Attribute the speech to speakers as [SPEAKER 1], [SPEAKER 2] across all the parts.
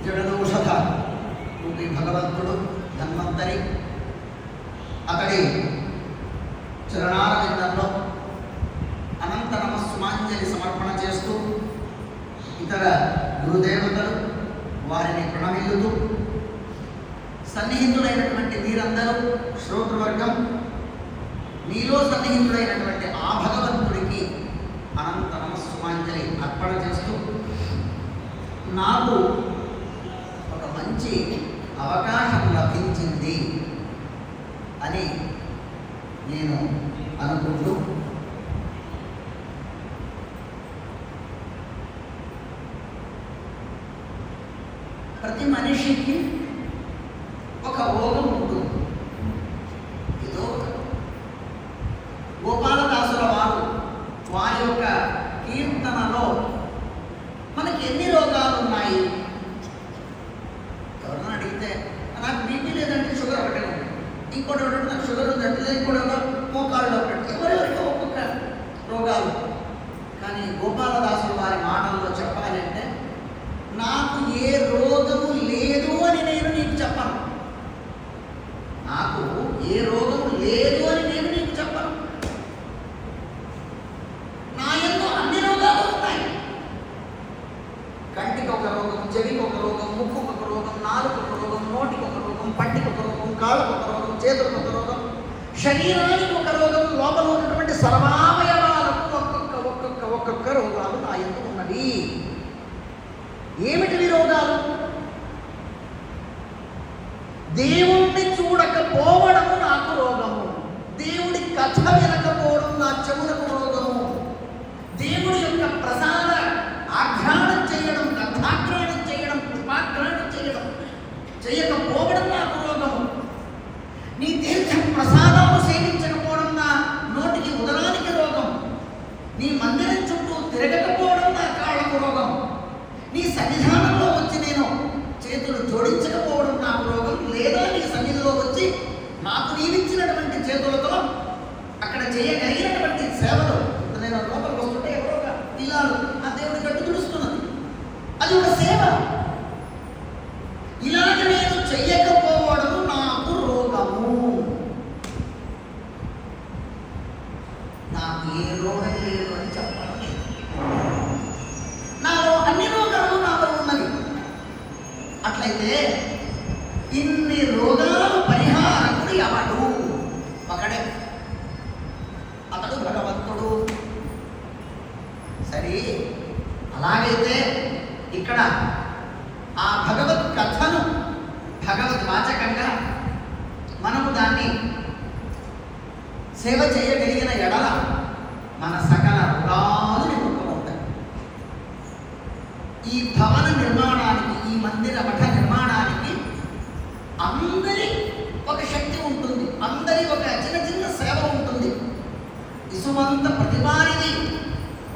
[SPEAKER 1] జడదోషధ rupee భగవంతుడు ధన్వంతరి అతడి చరణారవిందంలో అనంత నమస్సుమాంజలి సమర్పణ చేస్తూ ఇతర గురుదేవతలు వారిని ప్రణమిల్లుతూ సన్నిహితులైనటువంటి మీరందరూ శ్రోతృవర్గం మీలో సన్నిహితులైనటువంటి ఆ భగవంతుడికి అనంత నమస్సుమాంజలి అర్పణ చేస్తూ నాకు ఒక మంచి అవకాశం లభించింది అని నేను అనుకుంటూ ప్రతి మనిషికి ఒక భోగం ఉంటుంది. ఏదో గోపాలదాసుల వారి యొక్క కీర్తనలో మనకి ఎన్ని రోగాలు ఉన్నాయి? ఎవరైనా అడిగితే నాకు బీపీ లేదంటే షుగర్ ఒకటే ఉంది, ఇంకోటి ఒకటి నాకు షుగర్ ఉందంటే ఇంకోటి మోకాళ్ళు ఒకటి, ఎవరెవరికో ఒక్కొక్క రోగాలు. కానీ గోపాలదాసుల వారి మాటల్లో చెప్పాలంటే నాకు ఏ రోగము లేదు అని నేను నీకు చెప్పను, నాకు ఏ రోగము లేదు అని నేను నీకు చెప్పను. నా యందు అన్ని రోగాలు ఉన్నాయి. కంటికి ఒక రోగం, చెవికి ఒక రోగం, ముక్కుకు ఒక రోగం, నాలుగు ఒక రోగం, నోటికి ఒక రోగం, పంటికి ఒక రోగం, కాళ్ళకు ఒక రోగం, చేతులకు ఒక రోగం, శరీరానికి ఒక రోగం, లోపల ఉన్నటువంటి సర్వావయవాలకు ఒక్కొక్క రోగాలు నా యందు ఉన్నవి. ఏమిటి రోగాలు? దేవుణ్ణి చూడకపోవడము నాకు రోగము, దేవుడి కథ వినకపోవడం నా చెవులకు రోగము, దేవుడి యొక్క ప్రసాద ఆఘ్రాణం చేయడం, కథాఘ్రాణం చేయడం, పుష్పాఘ్రాణం చేయడం చేయకపోవడం నాకు రోగము, నీ తీర్థ ప్రసాదాలు సేవించకపోవడం నా నోటికి ఉదరానికి రోగం, నీ మందిరం చుట్టూ తిరగకపోవడం నా కాళ్ళకు రోగం, నీ సన్నిధానంలో వచ్చి నేను చేతులు జోడించకపోవడం నాకు రోగం, లేదా నీ సన్నిధిలో వచ్చి నాకు నీవిచ్చినటువంటి చేతులతో అక్కడ చేయగలిగినటువంటి సేవలు, నేను లోపలికి వస్తుంటే ఎవరో ఒక పిల్లలు ఆ దేవుడి గట్టు తుడుస్తున్నది, అది ఒక సేవ. ఇలాగ నేను చెయ్యకపోవడం నాకు రోగము. నాకు ఏ రోగం లేదు అని చెప్పడం లేదు. నాలో అన్ని రోగాలు నాలో ఉన్నవి. అట్లయితే ఇన్ని రోగాలు పరిహారకుడు ఎవడు? ఒకడే, అతడు భగవంతుడు. సరే, అలాగైతే ఇక్కడ ఆ భగవత్ కథను భగవద్వాచకంగా మనము దాన్ని సేవ చేయగలిగిన ఎడల మన సకల రోగాలు నివృత్తమవుతాయి. ఈ భవన నిర్మాణానికి, ఈ మందిర మఠ నిర్మాణానికి అందరి ఒక శక్తి ఉంటుంది, అందరి ఒక చిన్న చిన్న సేవ ఉంటుంది. ఇసుమంత ప్రతివారిది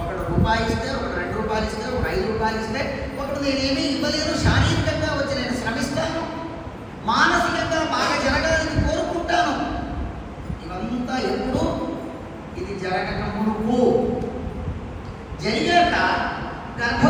[SPEAKER 1] ఒకడు రూపాయి ఇస్తే, ఒకడు 2 రూపాయలు ఇస్తే, ఒకడు 5 రూపాయలు ఇస్తే, ఒకడు నేనేమీ ఇవ్వలేను, శారీరకంగా వచ్చి నేను శ్రమిస్తాను, మానసికంగా బాగా జరగాలని కోరుకుంటాను. ఇవంతా ఎప్పుడు ఇది జరగక మునుపు, జరిగాక గర్భ